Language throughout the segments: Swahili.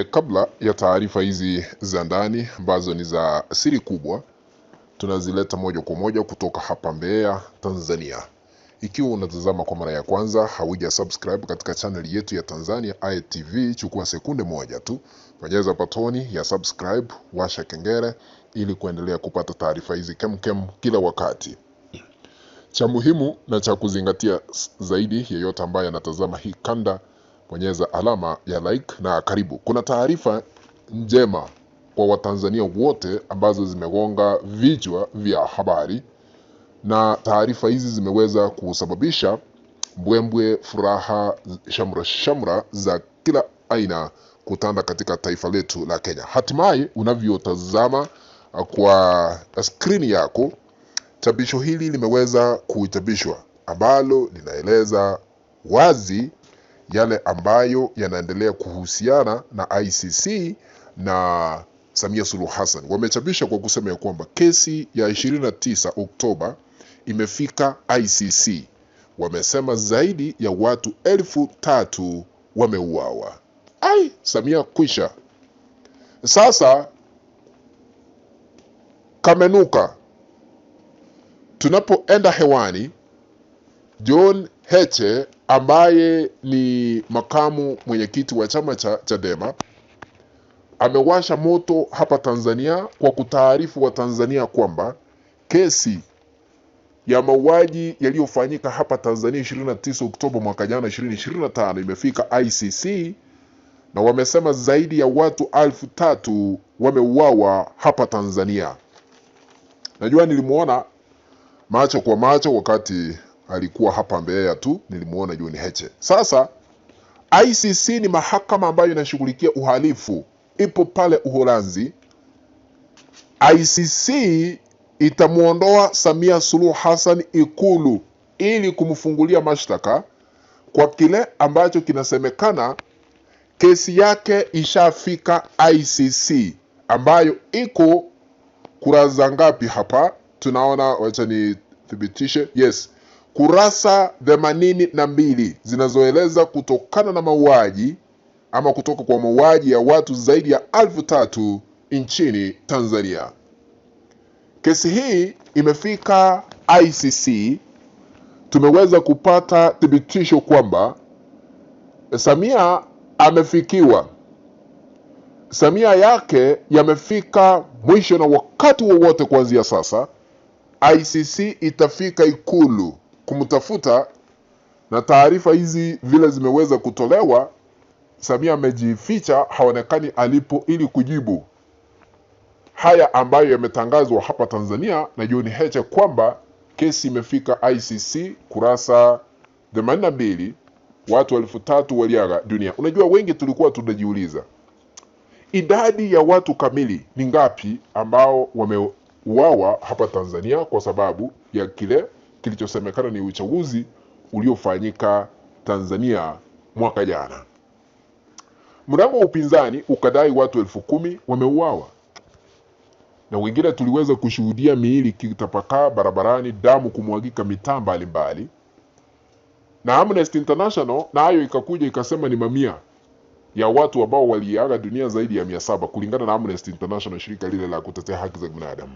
Kabla ya taarifa hizi za ndani ambazo ni za siri kubwa, tunazileta moja kwa moja kutoka hapa Mbeya, Tanzania. Ikiwa unatazama kwa mara ya kwanza, hauja subscribe katika channel yetu ya Tanzania ITV, chukua sekunde moja tu, bonyeza batoni ya subscribe, washa kengele ili kuendelea kupata taarifa hizi kemkem kila wakati. Cha muhimu na cha kuzingatia zaidi, yeyote ambaye anatazama hii kanda, bonyeza alama ya like na karibu. Kuna taarifa njema kwa Watanzania wote ambazo zimegonga vichwa vya habari, na taarifa hizi zimeweza kusababisha mbwembwe, furaha, shamra za kila aina kutanda katika taifa letu la Kenya. Hatimaye unavyotazama kwa skrini yako, chapisho hili limeweza kuchapishwa ambalo linaeleza wazi yale ambayo yanaendelea kuhusiana na ICC na Samia Suluhu Hassan. Wamechapisha kwa kusema ya kwamba kesi ya 29 Oktoba imefika ICC. Wamesema zaidi ya watu 3,000 wameuawa. Samia kwisha. Sasa kamenuka. Tunapoenda hewani, John Heche ambaye ni makamu mwenyekiti wa chama cha Chadema amewasha moto hapa Tanzania kwa kutaarifu wa Tanzania kwamba kesi ya mauaji yaliyofanyika hapa Tanzania 29 Oktoba mwaka jana 2025 imefika ICC, na wamesema zaidi ya watu 3,000 wameuawa hapa Tanzania. Najua nilimuona macho kwa macho wakati alikuwa hapa Mbeya tu, nilimuona John Heche. Sasa ICC ni mahakama ambayo inashughulikia uhalifu, ipo pale Uholanzi. ICC itamuondoa Samia Suluhu Hassan Ikulu ili kumfungulia mashtaka kwa kile ambacho kinasemekana kesi yake ishafika ICC, ambayo iko kurasa ngapi hapa? Tunaona, wacha nithibitishe. Yes, kurasa 82 zinazoeleza kutokana na mauaji ama kutoka kwa mauaji ya watu zaidi ya 3,000 nchini Tanzania. Kesi hii imefika ICC. Tumeweza kupata thibitisho kwamba Samia amefikiwa. Samia yake yamefika mwisho, na wakati wowote kuanzia sasa ICC itafika Ikulu kumtafuta, na taarifa hizi vile zimeweza kutolewa, Samia amejificha, haonekani alipo ili kujibu haya ambayo yametangazwa hapa Tanzania na John Heche kwamba kesi imefika ICC, kurasa 82, watu 3,000 waliaga dunia. Unajua, wengi tulikuwa tunajiuliza idadi ya watu kamili ni ngapi ambao wameuawa hapa Tanzania kwa sababu ya kile kilichosemekana ni uchaguzi uliofanyika Tanzania mwaka jana. Mrengo wa upinzani ukadai watu 10,000 wameuawa, na wengine tuliweza kushuhudia miili kitapakaa barabarani, damu kumwagika mitaa mbalimbali, na Amnesty International nayo ikakuja ikasema ni mamia ya watu ambao waliaga dunia, zaidi ya 700 kulingana na Amnesty International, shirika lile la kutetea haki za binadamu.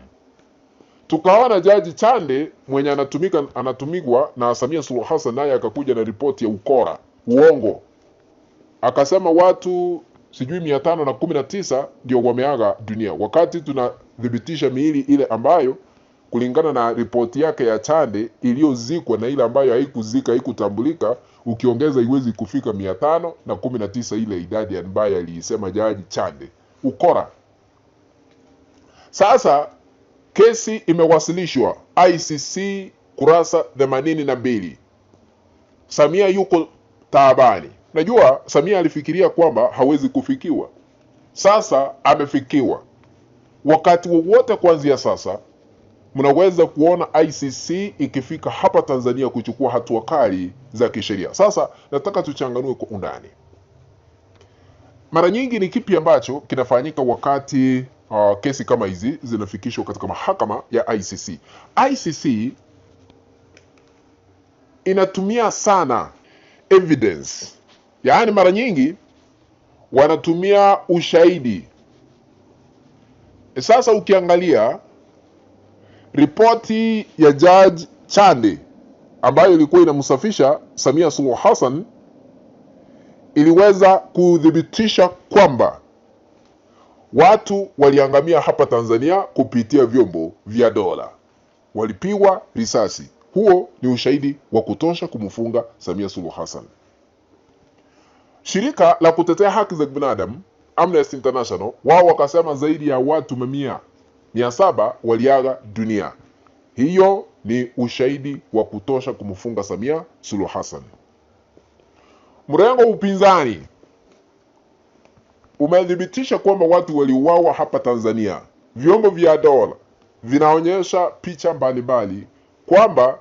Tukaona Jaji Chande mwenye anatumigwa na Samia Suluhu Hassan naye akakuja na ripoti ya ukora, uongo, akasema watu sijui 519 ndio wameaga dunia, wakati tunathibitisha miili ile ambayo kulingana na ripoti yake ya Chande iliyozikwa na ile ambayo haikuzika, haikutambulika, ukiongeza iwezi kufika 519 ile idadi ambayo aliisema Jaji Chande. Ukora. Sasa kesi imewasilishwa ICC, kurasa 82. Samia yuko taabani. Najua Samia alifikiria kwamba hawezi kufikiwa. Sasa amefikiwa. Wakati wowote kuanzia sasa mnaweza kuona ICC ikifika hapa Tanzania kuchukua hatua kali za kisheria. Sasa nataka tuchanganue kwa undani. Mara nyingi ni kipi ambacho kinafanyika wakati kesi kama hizi zinafikishwa katika mahakama ya ICC? ICC inatumia sana evidence. Yaani mara nyingi wanatumia ushahidi. Sasa ukiangalia ripoti ya Judge Chande ambayo ilikuwa inamsafisha Samia Suluhu Hassan, iliweza kudhibitisha kwamba watu waliangamia hapa Tanzania kupitia vyombo vya dola, walipigwa risasi. Huo ni ushahidi wa kutosha kumfunga Samia Suluhu Hassan. Shirika la kutetea haki za binadamu Amnesty International, wao wakasema zaidi ya watu 700 waliaga dunia. Hiyo ni ushahidi wa kutosha kumfunga Samia Suluhu Hassan. Mrengo wa upinzani umedhibitisha kwamba watu waliuawa hapa Tanzania. Vyombo vya dola vinaonyesha picha mbalimbali kwamba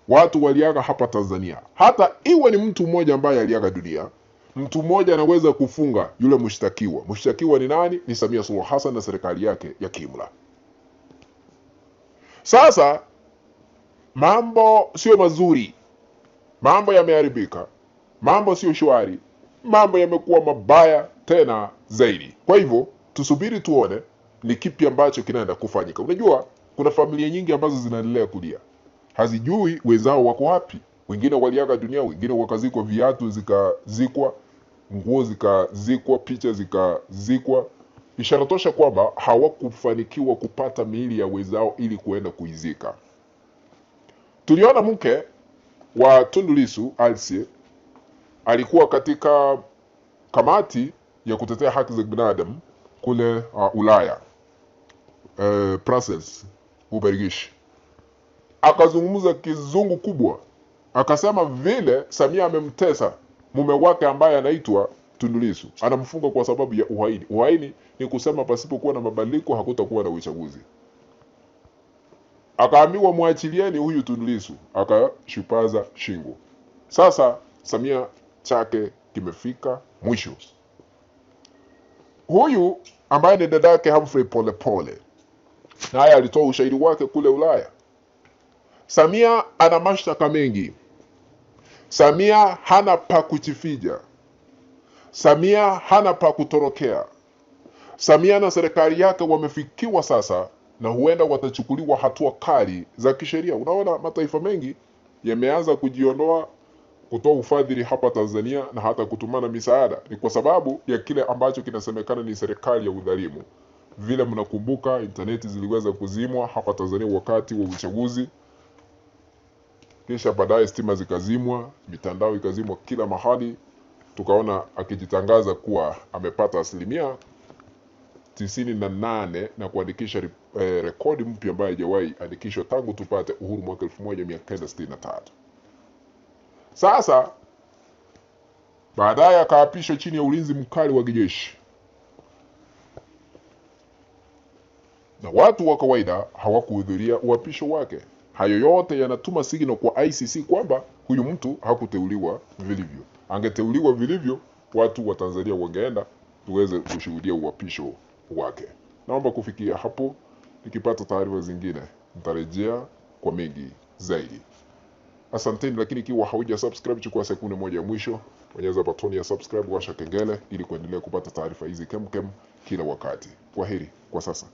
watu waliaga hapa Tanzania. Hata iwe ni mtu mmoja ambaye aliaga dunia, mtu mmoja anaweza kufunga yule mshtakiwa. Mshtakiwa ni nani? Ni Samia Suluhu Hassan na serikali yake ya kiimla. Sasa mambo sio mazuri, mambo yameharibika, mambo sio shwari, mambo yamekuwa mabaya tena zaidi. Kwa hivyo tusubiri tuone ni kipi ambacho kinaenda kufanyika. Unajua kuna familia nyingi ambazo zinaendelea kulia, hazijui wenzao wako wapi. Wengine waliaga dunia, wengine wakazikwa, viatu zikazikwa, nguo zikazikwa, picha zikazikwa. Ishara tosha kwamba hawakufanikiwa kupata miili ya wenzao ili kuenda kuizika. Tuliona mke wa Tundu Lissu, Alsie, alikuwa katika kamati ya kutetea haki za binadamu kule Ulaya, Brussels, Ubelgiji. Akazungumza kizungu kubwa, akasema vile Samia amemtesa mume wake ambaye anaitwa Tundu Lissu, anamfunga kwa sababu ya uhaini. Uhaini ni kusema pasipokuwa na mabadiliko hakutakuwa na uchaguzi. Akaambiwa muachilieni huyu Tundu Lissu, akashupaza shingo. Sasa Samia chake kimefika mwisho. Huyu ambaye ni dadake Humphrey Polepole, naye alitoa ushahidi wake kule Ulaya. Samia ana mashtaka mengi. Samia hana pa kujificha. Samia hana pa kutorokea. Samia na serikali yake wamefikiwa sasa, na huenda watachukuliwa hatua kali za kisheria. Unaona mataifa mengi yameanza kujiondoa kutoa ufadhili hapa Tanzania na hata kutumana misaada. Ni kwa sababu ya kile ambacho kinasemekana ni serikali ya udhalimu. Vile mnakumbuka interneti ziliweza kuzimwa hapa Tanzania wakati wa uchaguzi, kisha baadaye stima zikazimwa, mitandao ikazimwa kila mahali. Tukaona akijitangaza kuwa amepata 98% na kuandikisha rekodi mpya ambayo haijawahi andikishwa tangu tupate uhuru mwaka 1963. Sasa baadaye akaapishwa chini ya ulinzi mkali wa kijeshi, na watu wa kawaida hawakuhudhuria uapisho wake. Hayo yote yanatuma signal kwa ICC kwamba huyu mtu hakuteuliwa vilivyo. Angeteuliwa vilivyo, watu wa Tanzania wangeenda tuweze kushuhudia uapisho wake. Naomba kufikia hapo. Nikipata taarifa zingine nitarejea kwa mengi zaidi. Asanteni, lakini ikiwa hauja subscribe, chukua sekunde moja ya mwisho, bonyeza button ya subscribe, washa kengele ili kuendelea kupata taarifa hizi kemkem kila wakati. Kwaheri kwa sasa.